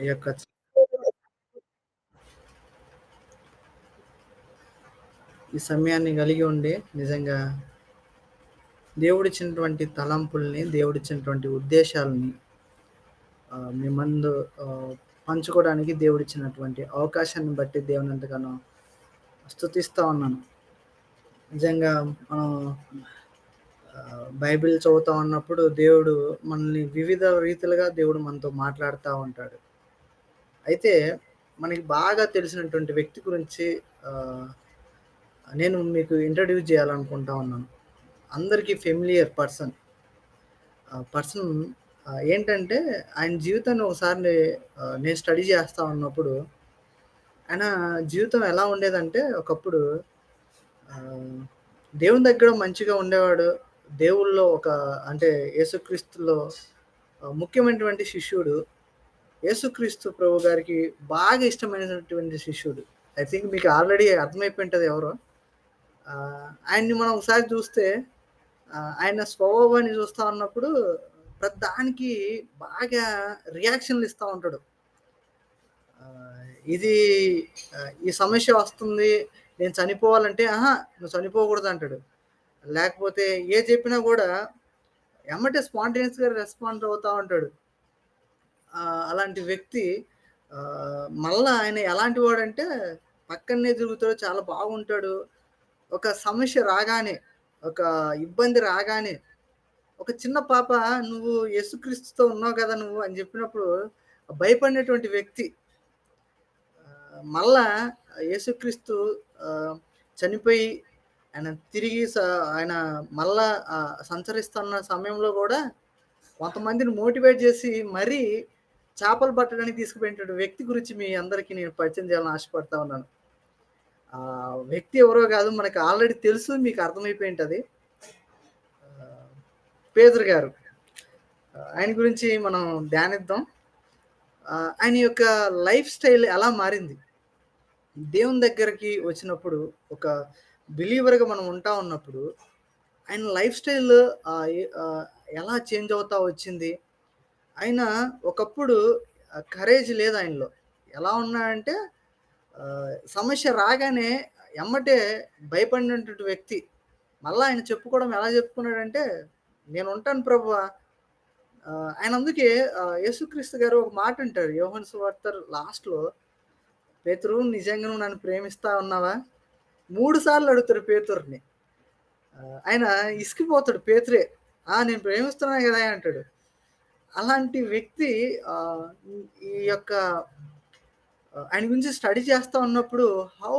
ఈ యొక్క ఈ సమయాన్ని కలిగి ఉండి నిజంగా దేవుడిచ్చినటువంటి తలంపుల్ని, దేవుడిచ్చినటువంటి ఉద్దేశాలని మీ ముందు పంచుకోవడానికి దేవుడిచ్చినటువంటి అవకాశాన్ని బట్టి దేవుని ఎంతగానో స్తుతిస్తా ఉన్నాను. నిజంగా మనం బైబిల్ చదువుతా ఉన్నప్పుడు దేవుడు మనల్ని వివిధ రీతిలుగా దేవుడు మనతో మాట్లాడుతా ఉంటాడు. అయితే మనకి బాగా తెలిసినటువంటి వ్యక్తి గురించి ఆహ్, నేను మీకు ఇంట్రొడ్యూస్ చేయాలనుకుంటా ఉన్నాను. అందరికీ ఫెమిలియర్ పర్సన్. పర్సన్ ఏంటంటే ఆయన జీవితాన్ని ఒకసారి నేను స్టడీ చేస్తా ఉన్నప్పుడు ఆయన జీవితం ఎలా ఉండేదంటే ఒకప్పుడు ఆహ్, దేవుని దగ్గర మంచిగా ఉండేవాడు. దేవుళ్ళో అంటే యేసుక్రీస్తులో ముఖ్యమైనటువంటి శిష్యుడు. యేసుక్రీస్తు ప్రభు గారికి బాగా ఇష్టమైనటువంటి శిష్యుడు. ఐ థింక్ మీకు ఆల్రెడీ అర్థమైపోయి ఉంటది ఎవరో. ఆయన్ని మనం ఒకసారి చూస్తే ఆయన స్వభావాన్ని చూస్తా ఉన్నప్పుడు ప్రతిదానికి బాగా రియాక్షన్‌లు ఇస్తా ఉంటాడు. ఇది ఈ సమస్య వస్తుంది. నేను చనిపోవాలంటే, "అహా! నువ్వు చనిపోకూడదు" అంటాడు. లేకపోతే ఏది చెప్పినా గూడా ఎమ్మటే స్పాంటేనియస్‌గా రెస్పాండ్ అవుతా ఉంటాడు. అలాంటి వ్యక్తి మళ్ళా ఆయన ఎలాంటి వాడంటే పక్కనే తిరుగుతాడు. చాలా బాగుంటాడు. ఒక సమస్య రాగానే, ఒక ఇబ్బంది రాగానే, ఒక చిన్న పాప "నువ్వు యేసుక్రీస్తుతో ఉన్నావు గదా! నువ్వు" అని చెప్పినప్పుడు భయపడినటువంటి వ్యక్తి. మళ్ళా యేసుక్రీస్తు ఆహ్, చనిపోయి ఆయన తిరిగి ఆయన మళ్ళా సంచరిస్తున్న సమయంలో గూడా కొంతమందిని మోటివేట్ జేసి మరీ చేపలు పట్టడానికి తీసుకుపోయినటువంటి వ్యక్తి గురించి మీ అందరికీ నేను పరిచయం చేయాలని ఆశపడతా ఉన్నాను. వ్యక్తి ఎవరో గాదు మనకు ఆల్రెడీ తెలుసు. మీకు అర్థమైపోయి ఉంటది. ఆహ్, పేతురు గారు. ఆయన గురించి మనం ధ్యానిద్దాం. ఆయన యొక్క లైఫ్ స్టైల్ ఎలా మారింది? దేవుని దగ్గరికి వచ్చినప్పుడు ఒక బిలీవర్‌గా మనం ఉంటా ఉన్నప్పుడు, ఆయన లైఫ్ స్టైల్ ఎలా చేంజ్ అవుతా వచ్చింది? ఆయన ఒకప్పుడు కరేజ్ లేదు ఆయనలో. ఎలా ఉన్నాడంటే సమస్య రాగానే ఎమ్మటే భయపడినటువంటి వ్యక్తి. మళ్ళా ఆయన చెప్పుకోవడం ఎలా చెప్పుకున్నాడంటే, "నేనుంటాను ప్రభువా." ఆయన అందుకే యేసుక్రీస్తు గారు ఒక మాట అంటారు. యోహాను సువార్త లాస్ట్‌లో, "పేతురు నిజంగా నువ్వు నన్ను ప్రేమిస్తా ఉన్నావా?" 3 సార్లు అడుగుతాడు పేతురుని. ఆయన ఇసికిపోతాడు పేతురే. నేను ప్రేమిస్తున్నాను గదా! అంటాడు. అలాంటి వ్యక్తి ఆహ్, ఈ యొక్క ఆయన గురించి స్టడీ చేస్తా ఉన్నప్పుడు హౌ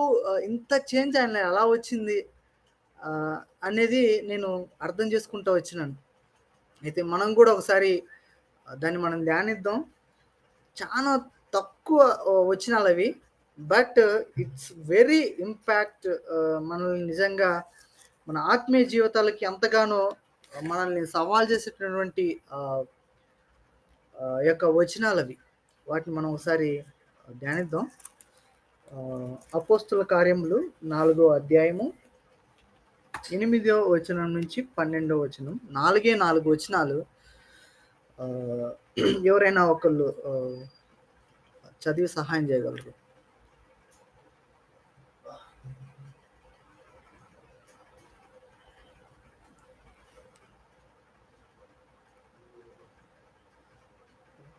ఇంత చేంజ్ ఆయనలో ఎలా వచ్చింది ఆహ్, అనేది నేను అర్థం చేసుకుంటూ వచ్చినాను. అయితే మనం గూడా ఒకసారి దాన్ని మనం ధ్యానిద్దాం. చానా తక్కువ వచనాలవి. బట్ ఇట్స్ వెరీ ఇంపాక్ట్ మనల్ని నిజంగా మన ఆత్మీయ జీవితాలకి ఎంతగానో మనల్ని సవాలు చేసేటటువంటి ఆహ్, యొక్క వచనాలవి. వాటిని మనం ఒకసారి ధ్యానిద్దాం. అపోస్తుల కార్యములు 4 అధ్యాయము 8 వచనం నుంచి 12 వచనం. 4 వచనాలు ఆహ్, ఎవరైనా ఒకళ్ళు చదివి సహాయం చేయగలరు.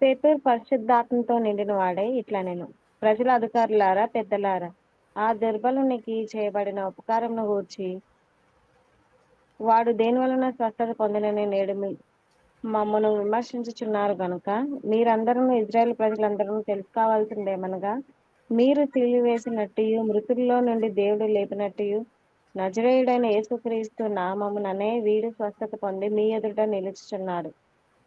పేతురు పరిశుద్ధాత్మతో నిండిన వాడై ఇట్లనెను, ప్రజల అధికారులారా, పెద్దలారా, ఆ దుర్బలునికి చేయబడిన ఉపకారమును గూర్చి వాడు దేని వలన స్వస్థత పొందినని నేడు మమ్మను విమర్శించుచున్నారు గనుక మీరందరూ ఇజ్రాయేల్ ప్రజలందరూ తెలుసుకోవాల్సిందేమనగా, మీరు సిలువేసినట్టు మృతుల్లో నుండి దేవుడు లేపినట్టు నజరేయుడైన యేసుక్రీస్తు నామముననే వీడు స్వస్థత పొంది మీ ఎదుట నిలుచుచున్నాడు.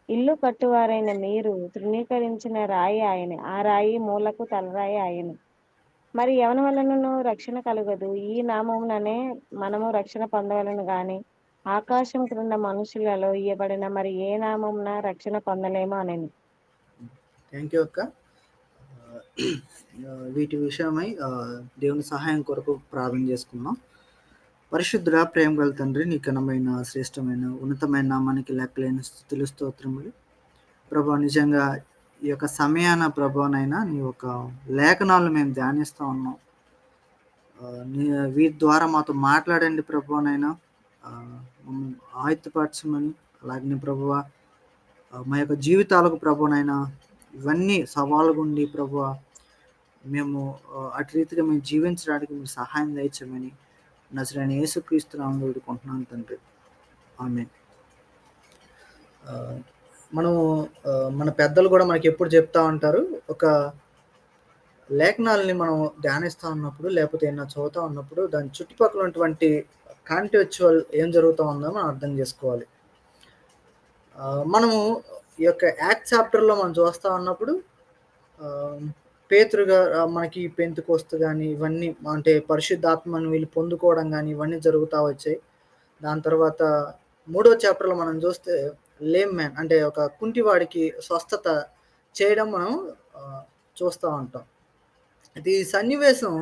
ఇల్లు కట్టువారైన మీరు తృణీకరించిన రాయి ఆయనే. ఆ రాయి మూలకు తలరాయి ఆయనే. మరి ఎవని వలనను రక్షణ కలుగదు. ఈ నామముననే మనము రక్షణ పొందవలను గాని ఆకాశం క్రింద మనుషులలో ఇయ్యబడిన మరి ఏ నామమున రక్షణ పొందలేము అనెను. థ్యాంక్ యూ అక్క. వీటి విషయమై దేవుని సహాయం కొరకు ప్రార్థన చేసుకుందాం. పరిశుద్ధుడా, ప్రేమ గల తండ్రి, నీ ఘనమైన, శ్రేష్టమైన, ఉన్నతమైన నామానికి లెక్కలేని స్తుతులు, స్తోత్రములు. ప్రభా, నిజంగా ఈ యొక్క సమయాన ప్రభువనైనా నీ యొక్క లేఖనాలు మేము ధ్యానిస్తా ఉన్నాం. నీ వీటి ద్వారా మాతో మాట్లాడండి ప్రభువనైనా. మమ్మల్ని ఆయుత్తపరచమని, అలాగనే ప్రభువా మా యొక్క జీవితాలకు ప్రభువనైనా ఇవన్నీ సవాలుగుండి ప్రభువా మేము అటు రీతిగా మేము జీవించడానికి మీరు సహాయం దయచేయమని నజరేయుడైన యేసుక్రీస్తు నామములో వేడుకుంటున్నాను తండ్రి. ఆమేన్. మనము మన పెద్దలు కూడా మనకి ఎప్పుడు చెప్తా ఉంటారు, ఒక లేఖనాలని మనం ధ్యానిస్తా ఉన్నప్పుడు, లేకపోతే ఏమైనా చదువుతా ఉన్నప్పుడు దాని చుట్టుపక్కల ఉన్నటువంటి కాంటెక్చువల్ ఏం జరుగుతా ఉందో మనం అర్థం చేసుకోవాలి. మనము ఈ యొక్క యాక్ట్ చాప్టర్‌లో మనం చూస్తా ఉన్నప్పుడు పేతురుగా మనకి పెంతెకొస్తు గాని ఇవన్నీ అంటే పరిశుద్ధాత్మను వీళ్ళు పొందుకోవడం గాని ఇవన్నీ జరుగుతా వచ్చాయి. దాని తర్వాత మూడో చాప్టర్‌లో మనం చూస్తే లేమ్ మ్యాన్ అంటే ఒక కుంటివాడికి స్వస్థత చేయడం మనం చూస్తా ఉంటాం. ఇది సన్నివేశం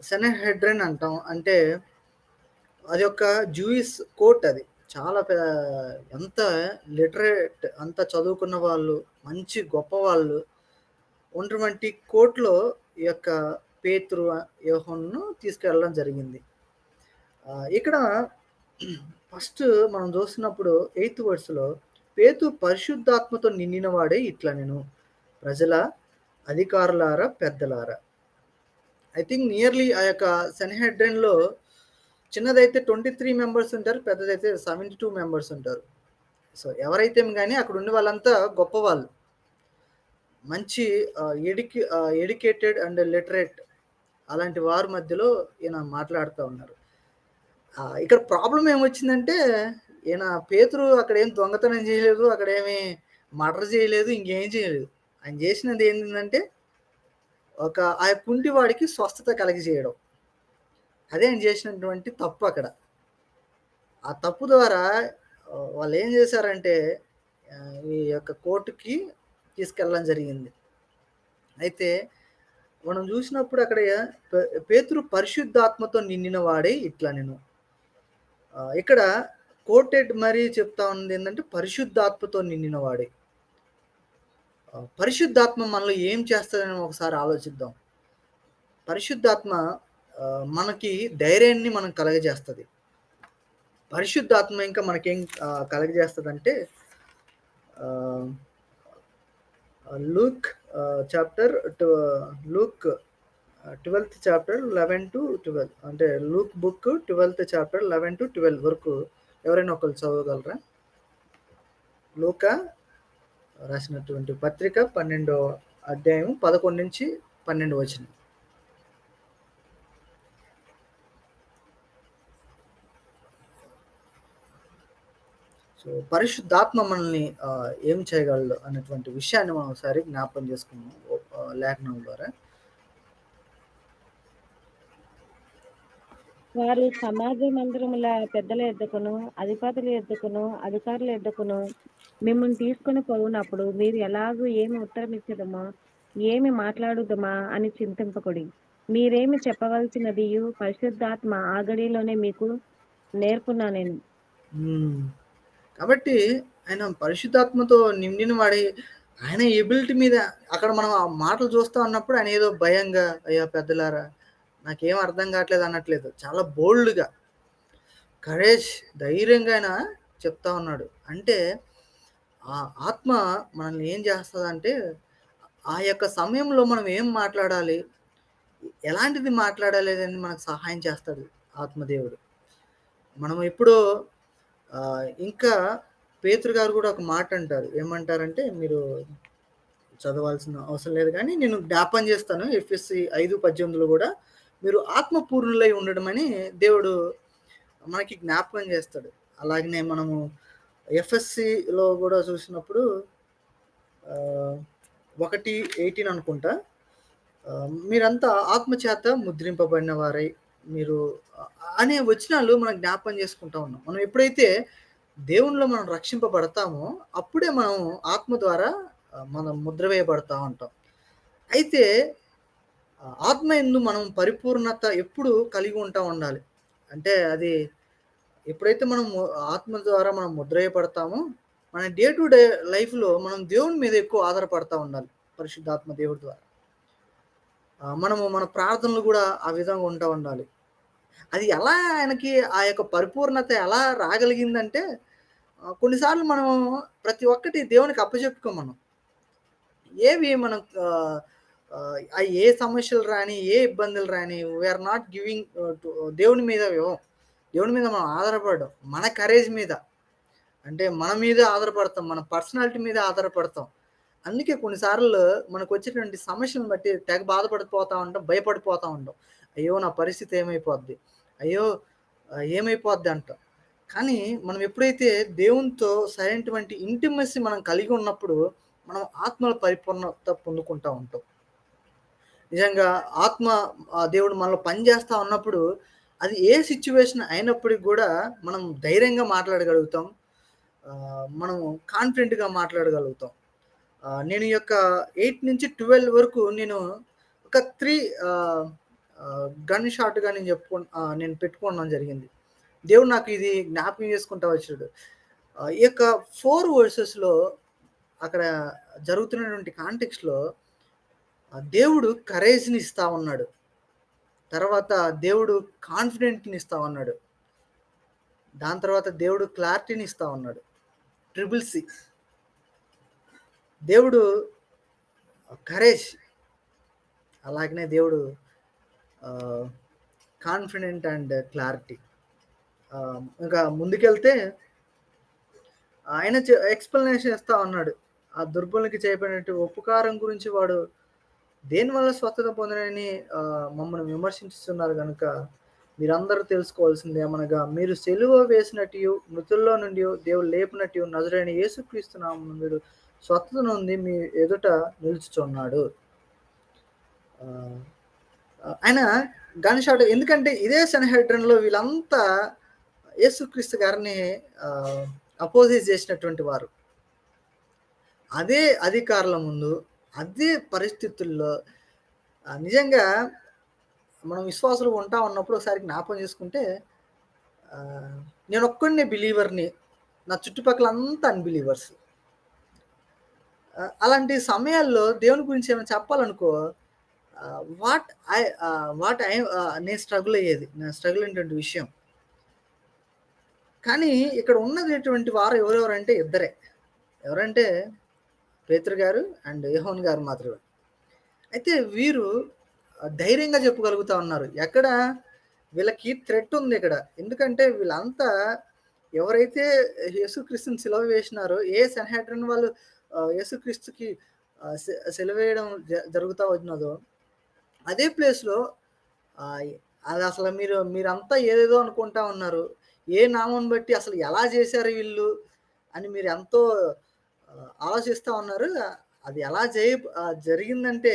సెనహెడ్రిన్ అంటాం. అంటే అది ఒక జూయిష్ కోర్ట్ అది. చాలా ఎంత లిటరేట్ అంత చదువుకున్న వాళ్ళు, మంచి గొప్పవాళ్ళు ఉన్నటువంటి కోర్ట్‌లో ఈ యొక్క పేతురు, యోహానును తీసుకెళ్ళడం జరిగింది. ఇక్కడ ఫస్ట్ మనం చూస్తున్నప్పుడు 8థ్ వర్స్‌లో పేతురు పరిశుద్ధాత్మతో నిండిన వాడే ఇట్లనెను, ప్రజల అధికారులారా, పెద్దలారా. ఐ థింక్ నియర్లీ ఆ యొక్క సెనహెడ్రిన్‌లో చిన్నదైతే 23 మెంబర్స్ ఉంటారు. పెద్దదైతే 72 మెంబర్స్ ఉంటారు. సో, ఎవరైతే గాని అక్కడ ఉన్న వాళ్ళంతా గొప్పవాళ్ళు. మంచి ఎడ్యుకేటెడ్ అండ్ లిటరేట్ అలాంటి వారి మధ్యలో ఈయన మాట్లాడుతా ఉన్నారు. ఇక్కడ ప్రాబ్లమ్ ఏమొచ్చిందంటే, ఈయన పేతురు అక్కడేం దొంగతనం చేయలేదు, అక్కడేమి మర్డర్ చేయలేదు, ఇంకేం చేయలేదు. ఆయన చేసినది ఏంటంటే, ఆ కుంటివాడికి స్వస్థత కలగజేయడం. అదే ఆయన చేసినటువంటి తప్పు అక్కడ. ఆ తప్పు ద్వారా వాళ్ళేం చేశారంటే, ఈ యొక్క కోర్ట్‌కి తీసుకెళ్ళడం జరిగింది. అయితే మనం చూసినప్పుడు అక్కడ పేతురు పరిశుద్ధాత్మతో నిండిన వాడే ఇట్లనెను. ఇక్కడ కోటెడ్ మరీ చెప్తా ఉంది ఏంటంటే పరిశుద్ధాత్మతో నిండిన వాడే. పరిశుద్ధాత్మ మనలో ఏం చేస్తదని ఒకసారి ఆలోచిద్దాం. పరిశుద్ధాత్మ మనకి ధైర్యాన్ని మనం కలగజేస్తది. పరిశుద్ధాత్మ ఇంకా మనకేం కలగజేస్తదంటే Luke chapter Luke 12th chapter 11-12 అంటే లూక్ బుక్ 12th చాప్టర్ 11-12 వరకు ఎవరైనా ఒకళ్ళు చదవగలరా? లూకా రాసినటువంటి పత్రిక 12వ అధ్యాయం 11-12 వచనం. సో, పరిశుద్ధాత్మ మనల్ని ఏం చేయగలడు అన్నటువంటి విషయాన్ని మనం ఒకసారి జ్ఞాపకం చేసుకున్నాం లేఖనం ద్వారా. వారు సమాజ మందిరముల పెద్దల యొద్దకును, అధిపతుల యొద్దకును, అధికారుల యొద్దకును మిమ్మల్ని తీసుకొని పోవునప్పుడు మీరు ఎలాగూ ఏమి ఉత్తరం ఇచ్చేదమో, ఏమి మాట్లాడుదమా అని చింతింపకుడి. మీరేమి చెప్పవలసినదియు పరిశుద్ధాత్మ ఆ గడియలోనే మీకు నేర్పునా నేను. కాబట్టి ఆయన పరిశుద్ధాత్మతో నిండిన వాడి ఆయన ఎబిలిటీ మీద అక్కడ మనం ఆ మాటలు చూస్తా ఉన్నప్పుడు ఆయన ఏదో భయంగా, అయ్యా పెద్దలారా నాకేం అర్థం కావట్లేదు అనట్లేదు. చాలా బోల్డ్‌గా, కరేజ్, ధైర్యంగా ఆయన చెప్తా ఉన్నాడు. అంటే ఆ ఆత్మ మనల్ని ఏం చేస్తదంటే, ఆ యొక్క సమయంలో మనం ఏం మాట్లాడాలి, ఎలాంటిది మాట్లాడాలి అని మనకు సహాయం చేస్తాడు ఆత్మదేవుడు. మనం ఎప్పుడూ ఇంకా పేతురు గారు కూడా ఒక మాట అంటారు. ఏమంటారంటే, మీరు చదవాల్సిన అవసరం లేదు గానీ, నేను జ్ఞాపకం చేస్తాను. ఎఫెసీ 5:18లో కూడా మీరు ఆత్మ పూర్ణులై ఉండడమని దేవుడు మనకి జ్ఞాపకం చేస్తాడు. అలాగనే మనము ఎఫ్ఎస్సిలో కూడా చూసినప్పుడు 1:18 అనుకుంటా. మీరంతా ఆత్మ చేత ముద్రింపబడిన వారై మీరు అనే వచనాలు మనం జ్ఞాపకం చేసుకుంటా ఉన్నాం. మనం ఎప్పుడైతే దేవునిలో మనం రక్షింపబడతామో అప్పుడే మనం ఆత్మ ద్వారా మనం ముద్ర వేయబడతా ఉంటాం. అయితే ఆత్మ యందు మనం పరిపూర్ణత ఎప్పుడు కలిగి ఉంటా ఉండాలి. అంటే అది ఎప్పుడైతే మనం ఆత్మ ద్వారా మనం ముద్ర వేయబడతామో మన డే టు డే లైఫ్‌లో మనం దేవుని మీద ఎక్కువ ఆధారపడతా ఉండాలి. పరిశుద్ధాత్మ దేవుడి ద్వారా. మనము మన ప్రార్థనలు గూడా ఆ విధంగా ఉంటా ఉండాలి. అది ఎలా ఆయనకి ఆ యొక్క పరిపూర్ణత ఎలా రాగలిగిందంటే కొన్నిసార్లు మనం ప్రతి ఒక్కటి దేవునికి అప్పజెప్పుకోం మనం. ఏవి మనం ఏ సమస్యలు రాని, ఏ ఇబ్బందులు రాని వీఆర్ నాట్ గివింగ్ టు దేవుని మీద ఇవ్వం. దేవుని మీద మనం ఆధారపడం. మన కరేజ్ మీద. అంటే మన మీదే ఆధారపడతాం. మన పర్సనాలిటీ మీద ఆధారపడతాం. అందుకే కొన్ని సార్లు మనకొచ్చేటువంటి సమస్యలను బట్టి తెగ బాధపడిపోతా ఉంటాం. భయపడిపోతా ఉంటాం. అయ్యో! నా పరిస్థితి ఏమైపోద్ది? అయ్యో! ఏమైపోద్ది అంటాం. కానీ మనం ఎప్పుడైతే దేవునితో సరైనటువంటి ఇంటిమసీ మనం కలిగి ఉన్నప్పుడు, మనం ఆత్మల పరిపూర్ణత పొందుకుంటా ఉంటాం. నిజంగా ఆత్మ దేవుడు మనలో పని చేస్తా ఉన్నప్పుడు, అది ఏ సిట్యుయేషన్ అయినప్పటికి గూడా మనం ధైర్యంగా మాట్లాడగలుగుతాం. మనం కాన్ఫిడెంట్‌గా మాట్లాడగలుగుతాం. నేను ఈ యొక్క 8-12 వరకు నేను ఒక 3 ఆహ్, ఆహ్, గన్ షాట్‌గా నేను పెట్టుకోవడం జరిగింది. దేవుడు నాకు ఇది జ్ఞాపకం చేసుకుంటా వచ్చాడు. ఈ యొక్క 4 వర్సెస్‌లో అక్కడ జరుగుతున్నటువంటి కాంటెక్స్ట్‌లో దేవుడు కరేజ్‌ని ఇస్తా ఉన్నాడు. తర్వాత దేవుడు కాన్ఫిడెంట్‌ని ఇస్తా ఉన్నాడు. దాని తర్వాత దేవుడు క్లారిటీని ఇస్తా ఉన్నాడు. Triple C. దేవుడు కరేజ్. అలాగనే దేవుడు ఆహ్, కాన్ఫిడెంట్ అండ్ క్లారిటీ. ఇంకా ముందుకెళ్తే ఆయన ఎక్స్‌ప్లనేషన్ ఇస్తా ఉన్నాడు. ఆ దుర్బలునికి చేయబడినట్టు ఉపకారం గురించి వాడు దేనివల్ల స్వస్థత పొందినని మమ్మల్ని విమర్శించుతున్నారు గనుక, మీరందరూ తెలుసుకోవాల్సిందేమనగా, మీరు సిలువ వేసినట్టియు, మృతుల్లో నుండి దేవుడు లేపినట్టియు, నజరైన యేసుక్రీస్తు నామమున మీరు స్వస్థత నొంది మీ ఎదుట నిలుచుచున్నాడు. ఆహ్, ఆయన గన్ షాట్ ఎందుకంటే ఇదే సన్‌హెద్రిన్‌లో వీళ్ళంతా యేసుక్రీస్తు గారిని ఆహ్, అపోజిస్ చేసినటువంటి వారు. అదే అధికారుల ముందు, అదే పరిస్థితుల్లో నిజంగా మనం విశ్వాసులుగా ఉంటా ఉన్నప్పుడు ఒకసారి జ్ఞాపకం చేసుకుంటే ఆహ్, నేనొక్కడినే బిలీవర్‌ని. నా చుట్టుపక్కలంతా అన్‌బిలీవర్స్. అలాంటి సమయాల్లో దేవుని గురించి ఏమైనా చెప్పాలనుకో వాట్ ఐ నేను స్ట్రగుల్ అయ్యేది. నా స్ట్రగుల్ అయినటువంటి విషయం. కానీ ఇక్కడ ఉన్నటువంటి వారు ఎవరెవరంటే ఇద్దరే. ఎవరంటే పేతురు గారు అండ్ యోహాను గారు మాత్రమే. అయితే వీరు ధైర్యంగా చెప్పగలుగుతా ఉన్నారు. ఎక్కడ వీళ్ళకి థ్రెట్ ఉందిక్కడ. ఎందుకంటే వీళ్ళంతా ఎవరైతే యేసుక్రీస్తుని సిలువ వేసినారో, ఏ సన్‌హెద్రిన్ వాళ్ళు యేసుక్రీస్తుకి సిలువేయడం జరుగుతా ఉన్నదో, అదే ప్లేస్‌లో ఆహ్, అదసలు మీరంతా ఏదేదో అనుకుంటా ఉన్నారు. ఏ నామం బట్టి అసలు ఎలా చేశారు వీళ్ళు అని మీరెంతో ఆలోచిస్తా ఉన్నారు. అది ఎలా జరిగిందంటే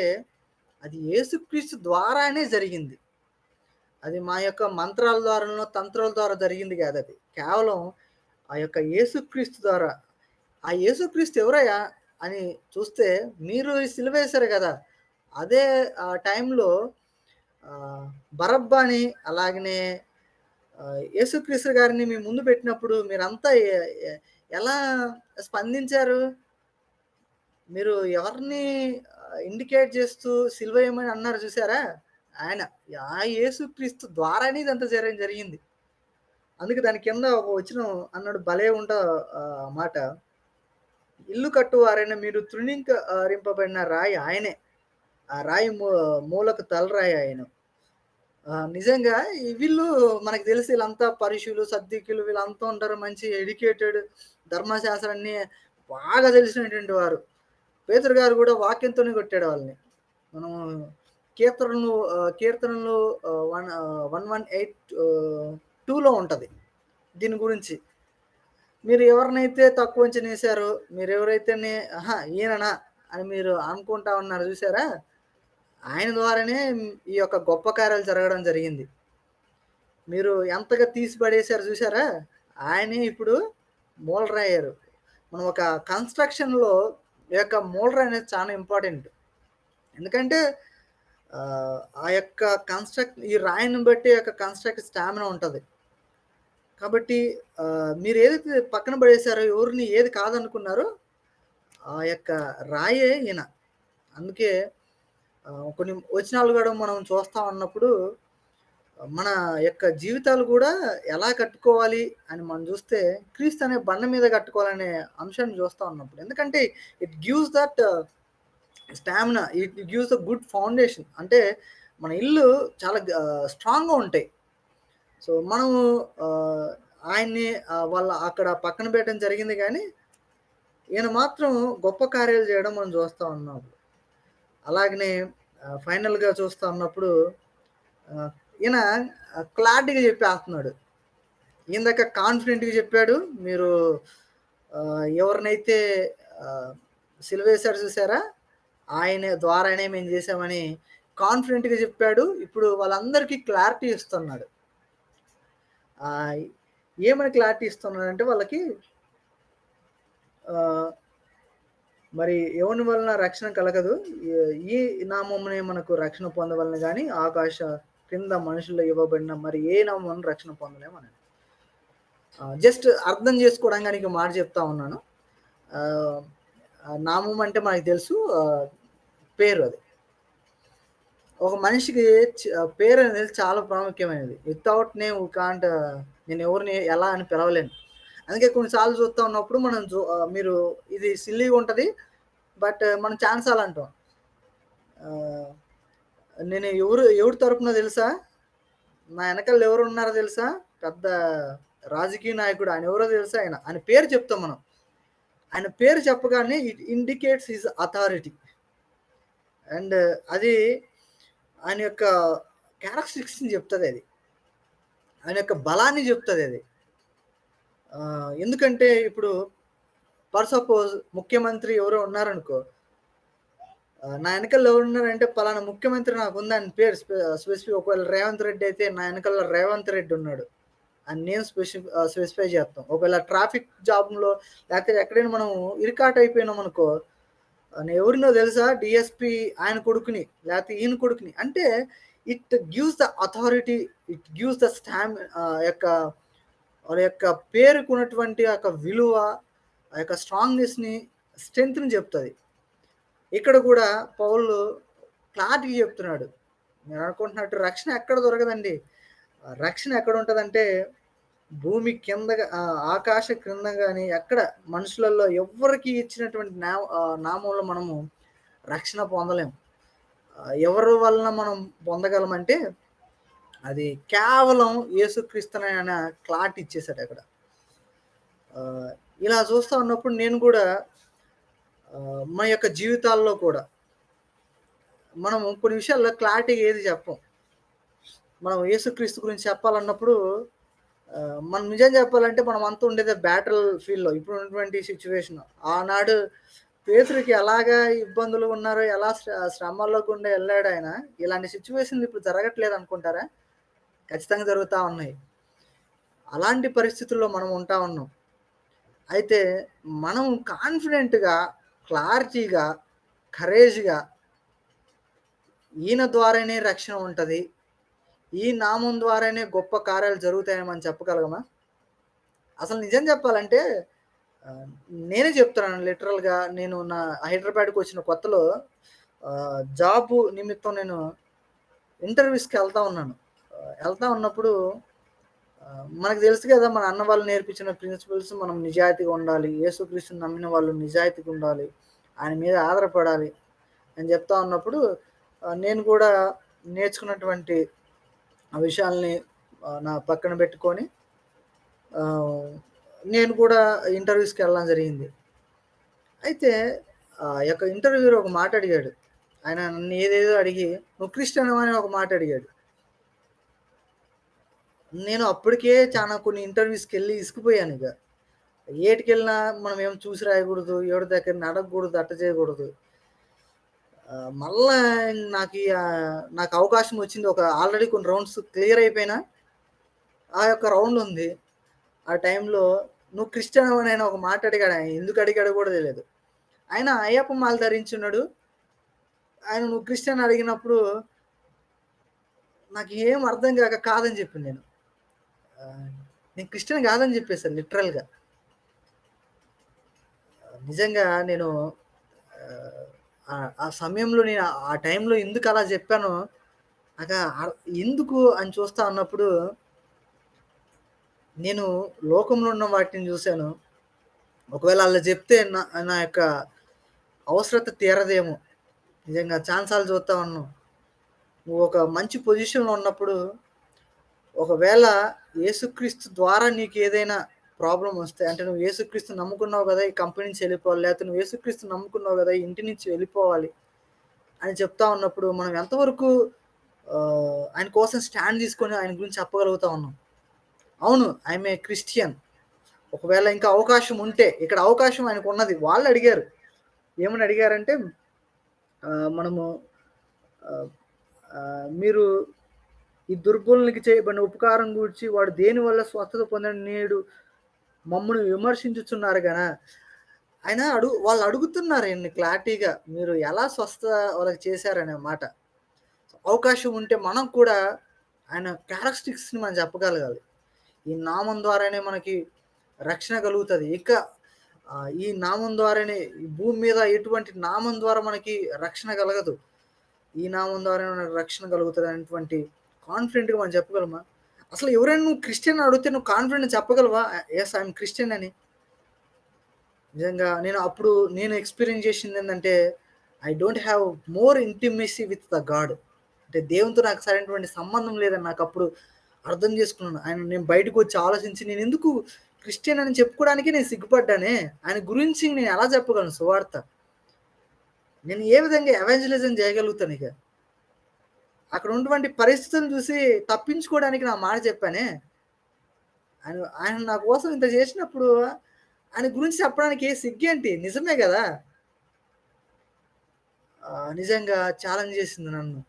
అది యేసుక్రీస్తు ద్వారానే జరిగింది. అది మా యొక్క మంత్రాల ద్వారానో, తంత్రాల ద్వారా జరిగింది గాదది. కేవలం ఆ యొక్క యేసుక్రీస్తు ద్వారా. ఆ యేసుక్రీస్తు ఎవరయ్యా అని చూస్తే మీరు సిలువేశారు గదా! అదే టైంలో ఆహ్, బరబ్బని అలాగనే యేసుక్రీస్తు గారిని మీ ముందు పెట్టినప్పుడు మీరంతా ఎ ఎలా స్పందించారు? మీరు ఎవరిని ఇండికేట్ చేస్తూ సిలువేయమని అన్నారు చూసారా? ఆయన. ఆ యేసుక్రీస్తు ద్వారానే ఇదంతా జరిగింది. అందుకే దాని కింద ఒక వచనం అన్నాడు భలే మాట. ఇల్లు కట్టువారైన మీరు రింపబడిన రాయి ఆయనే. ఆ రాయి మూలకు తలరాయి ఆయన. నిజంగా వీళ్ళు మనకు తెలిసి వీళ్ళంతా పరిషులు, సద్దికులు వీళ్ళంతా ఉంటారు. మంచి ఎడ్యుకేటెడ్ ధర్మశాస్త్రాన్ని బాగా తెలిసినటువంటి వారు. పేతురు గారు గూడా వాక్యంతోనే కొట్టాడు వాళ్ళని. మనం కీర్తనలు 118 2లో ఉంటది. దీని గురించి. మీరు ఎవరినైతే తక్కువ అంచనేసారో, మీరెవరైతేనే ఈయననా అని మీరు అనుకుంటా ఉన్నారు చూసారా? ఆయన ద్వారానే ఈ యొక్క గొప్ప కార్యాలు జరగడం జరిగింది. మీరు ఎంతగా తీసి పడేసారో చూసారా? ఆయనే ఇప్పుడు మూలరాయయ్యారు. మనం ఒక కన్‌స్ట్రక్షన్‌లో ఈ యొక్క మూలరాయి అనేది చాలా ఇంపార్టెంట్. ఎందుకంటే ఆ యొక్క ఈ రాయిని బట్టి యొక్క కన్‌స్ట్రక్ట్ స్టామినా ఉంటది. కాబట్టి మీరేదైతే పక్కన పడేసారో, ఎవరిని ఏది కాదనుకున్నారో, ఆ యొక్క రాయే ఈయన. అందుకే కొన్ని వచనాలు గూడా మనం చూస్తా ఉన్నప్పుడు, మన యొక్క జీవితాలు గూడా ఎలా కట్టుకోవాలి అని మనం జూస్తే, క్రీస్తు అనే బండ మీద కట్టుకోవాలనే అంశాన్ని జూస్తా ఉన్నప్పుడు. ఎందుకంటే it gives that stamina. It gives a good foundation. అంటే మన ఇల్లు చాలా స్ట్రాంగ్‌గా ఉంటాయి. సో, మనము ఆహ్, ఆయన్ని వాళ్ళ అక్కడ పక్కన పెట్టడం జరిగింది గానీ, ఈయన మాత్రం గొప్ప కార్యాలు చేయడం మనం చూస్తా ఉన్నాం. అలాగనే ఫైనల్‌గా చూస్తా ఉన్నప్పుడు ఆహ్, ఈయన క్లారిటీగా చెప్పేస్తున్నాడు. ఇందాక కాన్ఫిడెంట్‌గా చెప్పాడు. మీరు ఎవరినైతే ఆహ్, సిలువేశారు చూసారా? ఆయన ద్వారానే మేము చేశామని కాన్ఫిడెంట్‌గా చెప్పాడు. ఇప్పుడు వాళ్ళందరికీ క్లారిటీ ఇస్తున్నాడు. ఆహ్, ఏమని క్లారిటీ ఇస్తున్నాడంటే వాళ్ళకి ఆహ్, మరి ఎవని వలన రక్షణ కలగదు. ఈ ఈ నామమునే మనకు రక్షణ పొందవలెను గాని, ఆకాశ క్రింద మనుషుల్లో ఇవ్వబడిన మరి ఏ నామమున రక్షణ పొందలేమని. జస్ట్ అర్థం చేసుకోవడానికి ఒక మాట చెప్తా ఉన్నాను. ఆహ్, నామం అంటే మనకు తెలుసు పేరు అది. ఒక మనిషికి పేరనేది చాలా ప్రాముఖ్యమైనది. వితౌట్ నేమ్ వి కాంట్ నేను ఎవరిని ఎలా అని పిలవలేను. అందుకే కొన్ని సార్లు చూస్తా ఉన్నప్పుడు మనం మీరు ఇది సిల్లీగా ఉంటది. బట్ మనం చాలా సార్లు అంటాం. ఆహ్, నేను ఎవరి తరపునో తెలుసా? నా ఎనకాల ఎవరున్నారో తెలుసా? పెద్ద రాజకీయ నాయకుడు. ఆయన ఎవరో తెలుసా ఆయన? ఆయన పేరు చెప్తాం మనం. ఆయన పేరు చెప్పగానే it indicates his authority. And అది ఆయన యొక్క క్యారెక్టరిస్టిక్స్‌ని చెప్తదది. ఆయన యొక్క బలాన్ని చెప్తదది. ఎందుకంటే ఇప్పుడు ఫర్ సపోజ్ ముఖ్యమంత్రి ఎవరో ఉన్నారనుకో, నా ఎనకాల ఎవరున్నారంటే పలానా ముఖ్యమంత్రి నాకుంది ఆయన పేరు స్పెసిఫిక్ ఒకవేళ రేవంత్ రెడ్డి అయితే నా ఎనకాల రేవంత్ రెడ్డి ఉన్నాడు. అని నేమ్ స్పెసిఫై చేస్తాం. ఒకవేళ ట్రాఫిక్ జామ్‌లో లేకపోతే ఎక్కడైనా మనం ఇరుకాట అయిపోయినామనుకో, ఎవరినో తెలుసా డీఎస్‌పీ ఆయన కొడుకుని, లేకపోతే ఈయన కొడుకుని. అంటే it gives the authority, it gives the యొక్క వాళ్ళ యొక్క పేరుకున్నటువంటి ఆ యొక్క విలువ, ఆ యొక్క స్ట్రాంగ్‌నెస్‌ని, స్ట్రెంగ్త్‌ని చెప్తది. ఇక్కడ గూడా పౌలు క్లారిటీగా చెప్తున్నాడు. మీరనుకుంటున్నట్టు రక్షణ ఎక్కడ దొరకదండి. రక్షణ ఎక్కడుంటదంటే భూమి కిందగా ఆకాశ క్రింద గాని ఎక్కడ మనుషులలో ఎవ్వరికీ ఇచ్చినటువంటి నామంలో మనము రక్షణ పొందలేం. ఎవరి వలన మనం పొందగలమంటే అది కేవలం యేసుక్రీస్తునే అనే క్లారిటీ ఇచ్చేసాడక్కడ. ఆహ్, ఇలా చూస్తా ఉన్నప్పుడు నేను గూడా మన యొక్క జీవితాల్లో కూడా మనము కొన్ని విషయాల్లో క్లారిటీగా ఏది చెప్పం. మనం యేసుక్రీస్తు గురించి చెప్పాలన్నప్పుడు మనం నిజం చెప్పాలంటే మనమంతా ఉండేదే బ్యాటిల్ ఫీల్డ్‌లో ఇప్పుడున్నటువంటి సిట్యుయేషన్. ఆనాడు పేతురుకి ఎలాగా ఇబ్బందులు ఉన్నారో, ఎలా శ్రమల్లో గుండా ఎళ్ళాడాయన, ఇలాంటి సిట్యుయేషన్‌లు ఇప్పుడు జరగట్లేదనుకుంటారా? ఖచ్చితంగా జరుగుతా ఉన్నాయి. అలాంటి పరిస్థితుల్లో మనం ఉంటా ఉన్నాం. అయితే మనం కాన్ఫిడెంట్‌గా, క్లారిటీగా, కరేజ్‌గా ఈయన ద్వారానే రక్షణ ఉంటది. ఈ నామం ద్వారానే గొప్ప కార్యాలు జరుగుతాయని మనం చెప్పగలమా? అసలు నిజం చెప్పాలంటే ఆహ్, నేనే చెప్తున్నాను లిటరల్‌గా నేను నా హైదరాబాద్‌కొచ్చిన కొత్తలో జాబు నిమిత్తం నేను ఇంటర్వ్యూస్‌కెళ్తా ఉన్నాను. ఎళ్తా ఉన్నప్పుడు మనకు తెలుసు కదా! మన అన్న వాళ్ళు నేర్పించిన ప్రిన్సిపల్స్ మనం నిజాయితీగా ఉండాలి. యేసుక్రీస్తుని నమ్మిన వాళ్ళు నిజాయితీగా ఉండాలి. ఆయన మీద ఆధారపడాలి అని చెప్తా ఉన్నప్పుడు నేను కూడా నేర్చుకున్నటువంటి ఆ విషయాల్ని నా పక్కన పెట్టుకొని ఆహ్, నేను కూడా ఇంటర్వ్యూస్‌కెళ్ళడం జరిగింది. అయితే ఆ యొక్క ఇంటర్వ్యూలో ఒక మాట అడిగాడు. ఆయన నన్ను ఏదేదో అడిగి, "నువ్వు క్రిస్టియన్‌వా?" అని ఒక మాట అడిగాడు. నేను అప్పటికే చానా కొన్ని ఇంటర్వ్యూస్‌కెళ్ళి ఇసికిపోయానిక. ఏటికెళ్ళినా మనం ఏం చూసి రాయకూడదు, ఎవరి దగ్గరన అడగకూడదు, అట్ట చేయకూడదు. మళ్ళా నాకు అవకాశం వచ్చింది. ఆల్రెడీ కొన్ని రౌండ్స్ క్లియర్ అయిపోయినా, ఆ యొక్క రౌండ్ ఉంది. ఆ టైంలో "నువ్వు క్రిస్టియన్‌వా?" అని ఒక మాట అడిగాడు. ఆయన ఎందుకు అడిగాడో కూడా తెలీదు. ఆయన అయ్యప్ప మాల ధరించున్నాడు. ఆయన "నువ్వు క్రిస్టియన్" అడిగినప్పుడు నాకేం అర్థం కాక కాదని చెప్పాను నేను. ఆహ్, నేను క్రిస్టియన్ కాదని చెప్పేసాను లిటరల్‌గా. నిజంగా నేను ఆ సమయంలో నేను ఆ టైంలో ఎందుకు అలా చెప్పానో నాకా ఎందుకు అని చూస్తా ఉన్నప్పుడు నేను లోకంలో ఉన్న వాటిని చూసాను. ఒకవేళ అలా చెప్తే నా నా యొక్క అవసరత తీరదేమో! నిజంగా చానా సార్లు చూస్తా ఉన్నాం. నువ్వు ఒక మంచి పొజిషన్‌లో ఉన్నప్పుడు ఒకవేళ యేసుక్రీస్తు ద్వారా నీకేదైనా ప్రాబ్లమొస్తే అంటే నువ్వు యేసుక్రీస్తుని నమ్ముకున్నావు గదా! ఈ కంపెనీ నుంచి వెళ్ళిపోవాలి. లేకపోతే నువ్వు యేసుక్రీస్తుని నమ్ముకున్నావు గదా! ఈ ఇంటి నుంచి వెళ్ళిపోవాలి అని చెప్తా ఉన్నప్పుడు మనం ఎంతవరకు ఆయన కోసం స్టాండ్ తీసుకొని ఆయన గురించి చెప్పగలుగుతా ఉన్నాం. అవును. I'm a Christian. ఒకవేళ ఇంకా అవకాశం ఉంటే ఇక్కడ అవకాశం ఆయనకున్నది. వాళ్ళడిగారు. ఏమని అడిగారంటే మనము ఆహ్, మీరు ఈ దుర్బలునికి చేయబడిన ఉపకారం గూర్చి వాడు దేనివల్ల స్వస్థత పొందాడని నేడు మమ్మల్ని విమర్శించుచున్నారు గనా! వాళ్ళు అడుగుతున్నారు ఈయన్ని క్లారిటీగా. మీరు ఎలా స్వస్థత వాళ్ళకి చేశారనే మాట. అవకాశం ఉంటే మనం కూడా ఆయన క్యారెక్టరిస్టిక్స్‌ని మనం చెప్పగలగాలి. ఈ నామం ద్వారానే మనకి రక్షణ కలుగుతది. ఈ నామం ద్వారానే ఈ భూమి మీద ఎటువంటి నామం ద్వారా మనకి రక్షణ కలగదు. ఈ నామం ద్వారానే మనకు రక్షణ కలుగుతది అనేటువంటి కాన్ఫిడెంట్‌గా మనం చెప్పగలమా? అసలు ఎవరైనా నువ్వు క్రిస్టియన్ అడిగితే నువ్వు కాన్ఫిడెంట్‌గా చెప్పగలవా? యెస్ ఐ యామ్ క్రిస్టియన్ అని. నిజంగా నేను ఎక్స్‌పీరియన్స్ చేసిందేందంటే, I don't have more intimacy with the God. అంటే దేవునితో నాకు సరైనటువంటి సంబంధం లేదని నాకప్పుడు అర్థం చేసుకున్నాను. నేను బయటకొచ్చి ఆలోచించి నేనెందుకు క్రిస్టియన్ అని చెప్పుకోవడానికే నేను సిగ్గుపడ్డానే. ఆయన గురించి నేను ఎలా చెప్పగలను సువార్త? నేను ఏ విధంగా ఎవాంజెలిజం చేయగలుగుతానిక? అక్కడ ఉన్నటువంటి పరిస్థితులను చూసి తప్పించుకోవడానికి నా మాట చెప్పానే. ఆయన ఆయన నా కోసం ఇంత చేసినప్పుడు ఆయన గురించి చెప్పడానికి సిగ్గేంటి? నిజమే గదా! నిజంగా ఛాలెంజ్ చేసింది నన్ను.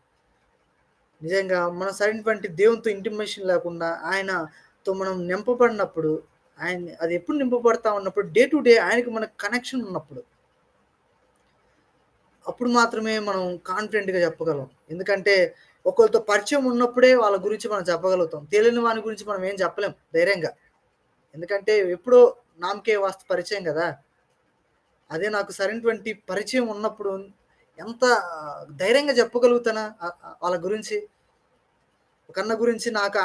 నిజంగా మనం సరైనటువంటి దేవునితో ఇంటిమేషన్ లేకుండా ఆయనతో మనం నింపబడినప్పుడు, అది ఎప్పుడు నింపబడతా ఉన్నప్పుడు డే టు డే ఆయనకి మనకు కనెక్షన్ ఉన్నప్పుడు, అప్పుడు మాత్రమే మనం కాన్ఫిడెంట్‌గా చెప్పగలం. ఎందుకంటే ఒకళ్ళతో పరిచయం ఉన్నప్పుడే వాళ్ళ గురించి మనం చెప్పగలుగుతాం. తెలియని వాని గురించి మనం ఏం చెప్పలేం ధైర్యంగా. ఎందుకంటే ఎప్పుడో నామకే వాస్తు పరిచయం గదా! అదే నాకు సరైనటువంటి పరిచయం ఉన్నప్పుడు ఎంత ధైర్యంగా చెప్పగలుగుతానా వాళ్ళ గురించి. ఒక అన్న గురించి నాకు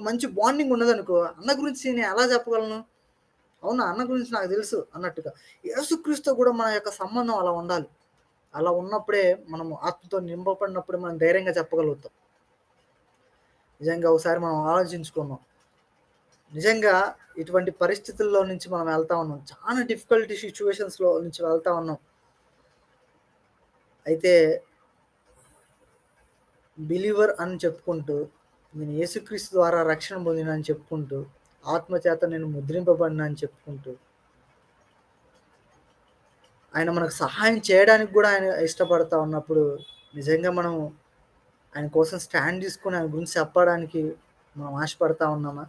మంచి బాండింగ్ ఉన్నదనుకో, అన్న గురించి నేను ఎలా చెప్పగలను? అవునా! అన్న గురించి నాకు తెలుసు అన్నట్టుగా. యేసుక్రీస్తుతో కూడా మన యొక్క సంబంధం అలా ఉండాలి. అలా ఉన్నప్పుడే మనము ఆత్మతో నింపబడినప్పుడే మనం ధైర్యంగా చెప్పగలుగుతాం. నిజంగా ఒకసారి మనం ఆలోచించుకుందాం. నిజంగా ఇటువంటి పరిస్థితుల్లో నుంచి మనం వెళ్తా ఉన్నాం. చాలా డిఫికల్టీ సిట్యుయేషన్స్‌లో నుంచి వెళ్తా ఉన్నాం. అయితే బిలీవర్ అని చెప్పుకుంటూ, నేను యేసుక్రీస్తు ద్వారా రక్షణ పొందినా అని చెప్పుకుంటూ, ఆత్మ చేత నేను ముద్రింపబడినా అని చెప్పుకుంటూ, ఆయన మనకు సహాయం చేయడానికి గూడా ఆయన ఇష్టపడతా ఉన్నప్పుడు, నిజంగా మనం ఆయన కోసం స్టాండ్ తీసుకొని ఆయన గురించి చెప్పడానికి మనం ఆశపడతా ఉన్నామా?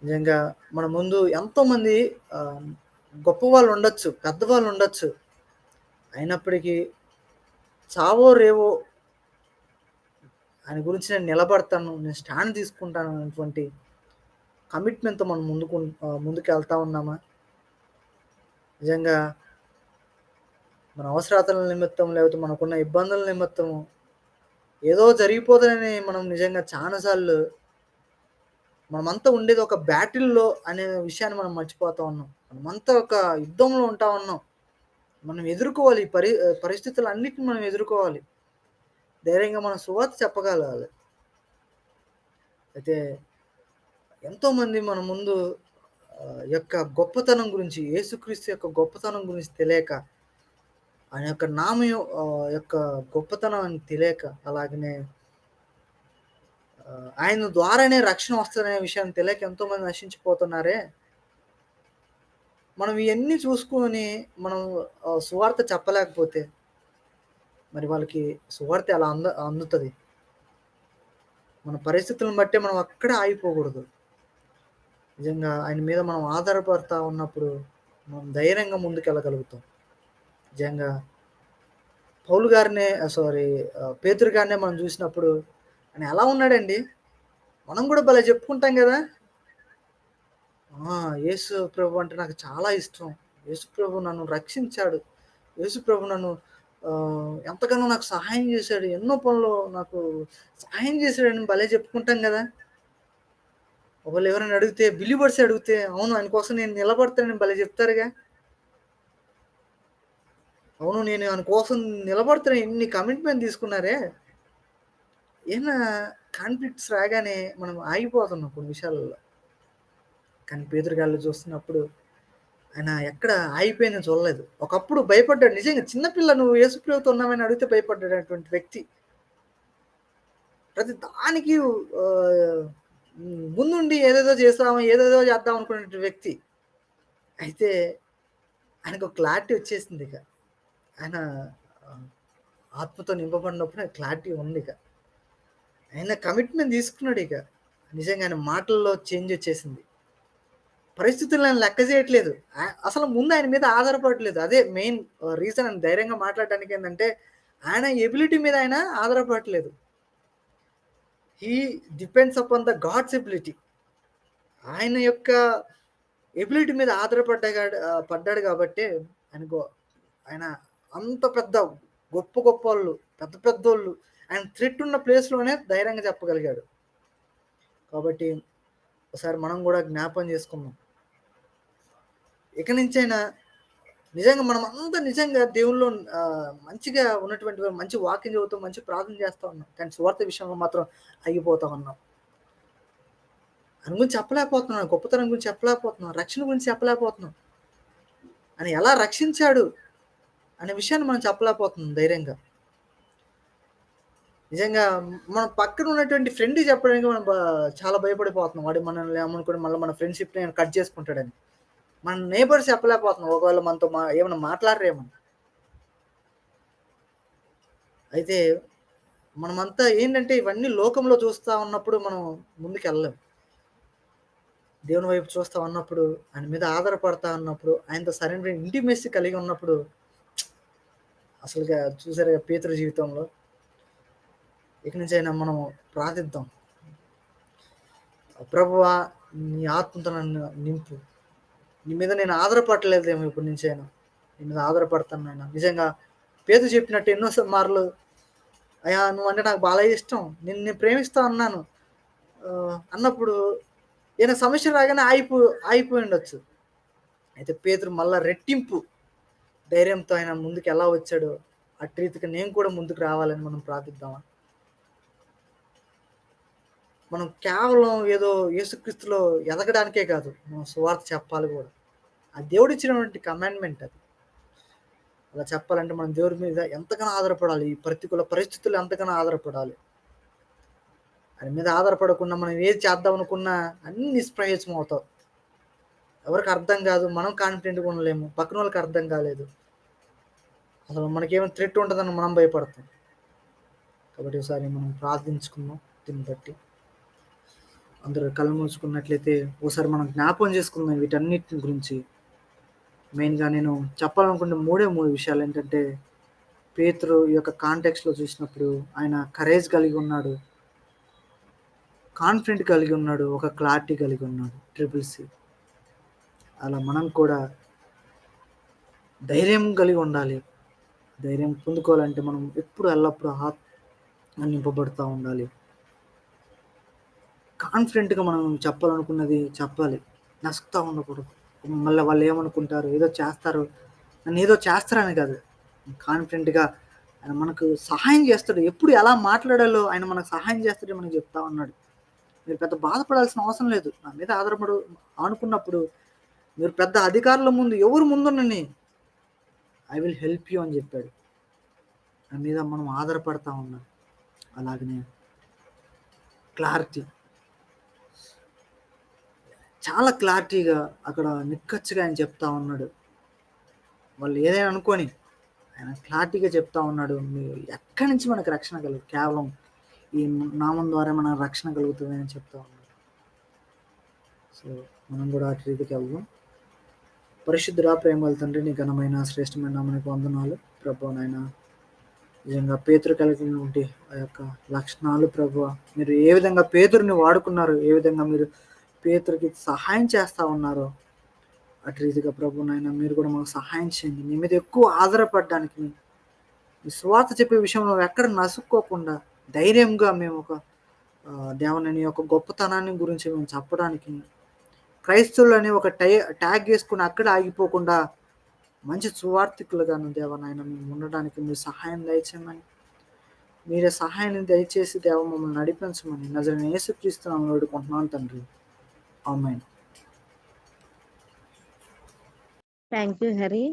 నిజంగా మన ముందు ఎంతోమంది ఆహ్, గొప్పవాళ్ళుండొచ్చు, పెద్దవాళ్ళుండొచ్చు. అయినప్పటికీ చావో రేవో ఆయన గురించి నేను నిలబడతాను, నేను స్టాండ్ తీసుకుంటాను అనేటువంటి కమిట్మెంట్‌తో మనం ముందుకెళ్తా ఉన్నామా? నిజంగా మన అవసరతల నిమిత్తం లేకపోతే మనకున్న ఇబ్బందుల నిమిత్తము ఏదో జరిగిపోతదని మనం నిజంగా చానా సార్లు మనమంతా ఉండేది ఒక బ్యాటిల్‌లో అనే విషయాన్ని మనం మర్చిపోతా ఉన్నాం. మనమంతా ఒక యుద్ధంలో ఉంటా ఉన్నాం. మనం ఎదుర్కోవాలి పరిస్థితులన్నిటిని మనం ఎదుర్కోవాలి. ధైర్యంగా మనం సువార్త చెప్పగలగాలి. అయితే ఎంతోమంది మన ముందు యొక్క గొప్పతనం గురించి యేసుక్రీస్తు యొక్క గొప్పతనం గురించి తెలియక, ఆయన యొక్క యొక్క గొప్పతనం తెలియక, అలాగనే ఆయన ద్వారానే రక్షణ వస్తదనే విషయం తెలియక ఎంతోమంది నశించిపోతున్నారే. మనం ఇయన్నీ చూసుకొని మనం సువార్త చెప్పలేకపోతే, మరి వాళ్ళకి సువార్త ఎలా అందుతది? మన పరిస్థితులను బట్టే మనం అక్కడే ఆగిపోకూడదు. నిజంగా ఆయన మీద మనం ఆధారపడతా ఉన్నప్పుడు, మనం ధైర్యంగా ముందుకెళ్ళగలుగుతాం. నిజంగా పౌలు గారినే పేతురు గారినే మనం చూసినప్పుడు ఆయన ఎలా ఉన్నాడండి? మనం కూడా భలే చెప్పుకుంటాం కదా! యేసు ప్రభు అంటే నాకు చాలా ఇష్టం. యేసు ప్రభు నన్ను రక్షించాడు. యేసు ప్రభు నన్ను ఎంతగానో నాకు సహాయం చేశాడు. ఎన్నో పనులు నాకు సహాయం చేశాడని భలే చెప్పుకుంటాం గదా! ఒకళ్ళు ఎవరైనా అడిగితే బిలీవర్స్ అడిగితే, అవును ఆయన కోసం నేను నిలబడతానని భలే చెప్తారుగా. అవును నేను ఆయన కోసం నిలబడతాను ఎన్ని కమిట్మెంట్ తీసుకున్నారే. ఏమైనా కాన్‌ఫ్లిక్ట్స్ రాగానే మనం ఆగిపోతున్నాం కొన్ని విషయాలలో. కానీ పేతురు గారిలో చూస్తున్నప్పుడు ఆయన ఎక్కడ ఆగిపోయిందని చూడలేదు. ఒకప్పుడు భయపడ్డాడు నిజంగా చిన్న పిల్ల నువ్వు యేసు ప్రభుతో ఉన్నావని అడిగితే భయపడ్డాడటువంటి వ్యక్తి. ప్రతి దానికి ముందుండి ఏదేదో చేస్తాం, ఏదేదో చేద్దాం అనుకునే వ్యక్తి. అయితే ఆయనకొక క్లారిటీ వచ్చేసిందిక. ఆయన ఆహ్, ఆత్మతో నింపబడినప్పుడు ఆయనకు క్లారిటీ ఉందిక. ఆయన కమిట్మెంట్ తీసుకున్నాడిక. నిజంగా ఆయన మాటల్లో చేంజ్ వచ్చేసింది. పరిస్థితులను ఆయన లెక్క చేయట్లేదు. అసలు ముందు ఆయన మీద ఆధారపడట్లేదు. అదే మెయిన్ రీజన్ అని ధైర్యంగా మాట్లాడడానికి ఏందంటే, ఆయన ఎబిలిటీ మీద ఆయన ఆధారపడట్లేదు. He depends upon the God's ability. ఆయన యొక్క ఎబిలిటీ మీద పడ్డాడు గాబట్టే ఆయనకు ఆయన అంత పెద్ద గొప్పోళ్ళు, పెద్ద పెద్దోళ్ళు ఆయన థ్రెట్ ఉన్న ప్లేస్‌లోనే ధైర్యంగా చెప్పగలిగాడు. కాబట్టి ఒకసారి మనం గూడా జ్ఞాపకం చేసుకుందాం. ఇక నుంచైనా నిజంగా మనమంతా నిజంగా దేవుల్లో మంచిగా ఉన్నటువంటి వారు మంచి వాక్యం చదువుతాం, మంచి ప్రార్థన చేస్తా ఉన్నాం. కానీ సువార్త విషయంలో మాత్రం ఆగిపోతా ఉన్నాం. దాని గురించి చెప్పలేకపోతున్నాం. గొప్పతనం గురించి చెప్పలేకపోతున్నాం. రక్షణ గురించి చెప్పలేకపోతున్నాం. ఆయన ఎలా రక్షించాడు అనే విషయాన్ని మనం చెప్పలేకపోతున్నాం ధైర్యంగా. నిజంగా మన పక్కన ఉన్నటువంటి ఫ్రెండ్‌కి చెప్పడానికి మనం చాలా భయపడిపోతున్నాం. వాడు మనల్ని ఏమనుకోని మళ్ళీ మన ఫ్రెండ్‌షిప్‌ని కట్ చేసుకుంటాడని. మన నైబర్స్ చెప్పలేకపోతున్నాం. ఒకవేళ మనతో ఏమన్నా మాట్లాడరేమో. అయితే మనమంతా ఏంటంటే ఇవన్నీ లోకంలో చూస్తా ఉన్నప్పుడు మనం ముందుకెళ్ళలేం. దేవుని వైపు చూస్తా ఉన్నప్పుడు, ఆయన మీద ఆధారపడతా ఉన్నప్పుడు, ఆయనతో సరైన ఇంటిమెసీ కలిగి ఉన్నప్పుడు అసలుగా చూసారుగా పేతురు జీవితంలో ఇక నుంచైనా మనం ప్రార్థిద్దాం. ప్రభువా! నీ ఆత్మతో నన్ను నింపు. నీ మీద నేను ఆధారపడలేదేమో ఇప్పటి నుంచైనా. నీ మీద ఆధారపడతాను నాయన. నిజంగా పేతురు చెప్పినట్టు ఎన్నో మార్లు అయ్యా! నువ్వంటే నాకు బాగా ఇష్టం. నిన్ను నేను ప్రేమిస్తా అన్నాను. అన్నప్పుడు ఏదైనా సమస్య రాగానే ఆగిపోయుండొచ్చు. అయితే పేతురు మళ్ళా రెట్టింపు ధైర్యంతో ఆయన ముందుకు ఎలా వచ్చాడో, అట్టి రీతిగా నేను కూడా ముందుకు రావాలని మనం ప్రార్థిద్దామా? మనం కేవలం ఏదో యేసుక్రీస్తులో ఎదగడానికే కాదు, మనం సువార్త చెప్పాలి గూడా. ఆ దేవుడిచ్చినటువంటి కమాండ్‌మెంట్ అది. అలా చెప్పాలంటే మనం దేవుడి మీద ఎంతగానో ఆధారపడాలి. ఈ ప్రతికూల పరిస్థితుల్లో ఎంతగానో ఆధారపడాలి. ఆయన మీద ఆధారపడకుండా మనం ఏది చేద్దాం అనుకున్నా అన్నీ నిష్ప్రయోజనం అవుతావు. ఎవరికీ అర్థం గాదు. మనం కాన్ఫిడెంట్‌గా ఉండలేము. పక్కనోళ్ళకి అర్థం కాలేదు. అసలు మనకేమైనా థ్రెట్ ఉంటదని మనం భయపడతాం. కాబట్టి ఒకసారి మనం ప్రార్థించుకుందాం దీన్ని బట్టి. అందరూ కళ్ళు మూసుకున్నట్లయితే ఓసారి మనం జ్ఞాపకం చేసుకుందాం వీటన్నిటి గురించి. మెయిన్‌గా నేను చెప్పాలనుకున్న 3 విషయాలేంటంటే, పేతురు ఈ యొక్క కాంటెక్స్ట్‌లో చూసినప్పుడు ఆయన కరేజ్ కలిగి ఉన్నాడు. కాన్ఫిడెంట్ కలిగి ఉన్నాడు. ఒక క్లారిటీ కలిగి ఉన్నాడు. Triple C. అలా మనం కూడా ధైర్యం కలిగి ఉండాలి. ధైర్యం పొందుకోవాలంటే మనం ఎప్పుడు ఎల్లప్పుడూ నింపబడుతా ఉండాలి. కాన్ఫిడెంట్‌గా మనం చెప్పాలనుకున్నది చెప్పాలి. నసుకుతా ఉండకూడదు. మళ్ళా వాళ్ళేమనుకుంటారు, ఏదో చేస్తారు, నన్నేదో చేస్తారని కాదు. కాన్ఫిడెంట్‌గా ఆయన మనకు సహాయం చేస్తాడు. ఎప్పుడు ఎలా మాట్లాడాలో ఆయన మనకు సహాయం చేస్తాడని మనకు చెప్తా ఉన్నాడు. మీరు పెద్ద బాధపడాల్సిన అవసరం లేదు. నా మీద ఆనుకున్నప్పుడు మీరు పెద్ద అధికారుల ముందు ఎవరు ముందుండని ఐ విల్ హెల్ప్ యూ అని చెప్పాడు. నా మీద మనం ఆధారపడతా ఉన్నాం. అలాగనే క్లారిటీ. చాలా క్లారిటీగా అక్కడ నిక్కచ్చిగా ఆయన చెప్తా ఉన్నాడు. వాళ్ళు ఏదైనా అనుకోని ఆయన క్లారిటీగా చెప్తా ఉన్నాడు. మీరు ఎక్కడి నుంచి మనకు రక్షణ కలుగు కేవలం ఈ నామం ద్వారా మనకు రక్షణ కలుగుతుంది అని చెప్తా ఉన్నాడు. సో మనం కూడా అటు రీతికి వెళ్దాం. పరిశుద్ధుడా ప్రేమల తండ్రి నీ ఘనమైన శ్రేష్టమైన నామమునకు వందనాలు. ప్రభువా నాయన నిజంగా పేతురు కలిగినటువంటి ఆ యొక్క లక్షణాలు ప్రభువా, మీరు ఏ విధంగా పేతురుని వాడుకున్నారు, ఏ విధంగా మీరు పేతురుకి సహాయం చేస్తా ఉన్నారో, అటు రీతిగా ప్రభు నాయన మీరు కూడా మాకు సహాయం చేయండి. మీ మీద ఎక్కువ ఆధారపడడానికి, ఈ సువార్త చెప్పే విషయంలో ఎక్కడ నసుక్కోకుండా ధైర్యంగా మేము ఒక దేవా నీ యొక్క గొప్పతనాన్ని గురించి మేము చెప్పడానికి, క్రైస్తవులని ఒక ట్యాగ్ యేసుకొని అక్కడే ఆగిపోకుండా మంచి సువార్థికులుగాను దేవా నాయన మేము ఉండడానికి మీరు సహాయం దయచేయమని, మీరే సహాయాన్ని దయచేసి దేవ మమ్మల్ని నడిపించమని నజరేయుడైన యేసుక్రీస్తు నామములో వేడుకుంటున్నాను తండ్రి. ఆమేన్. Thank you Hari.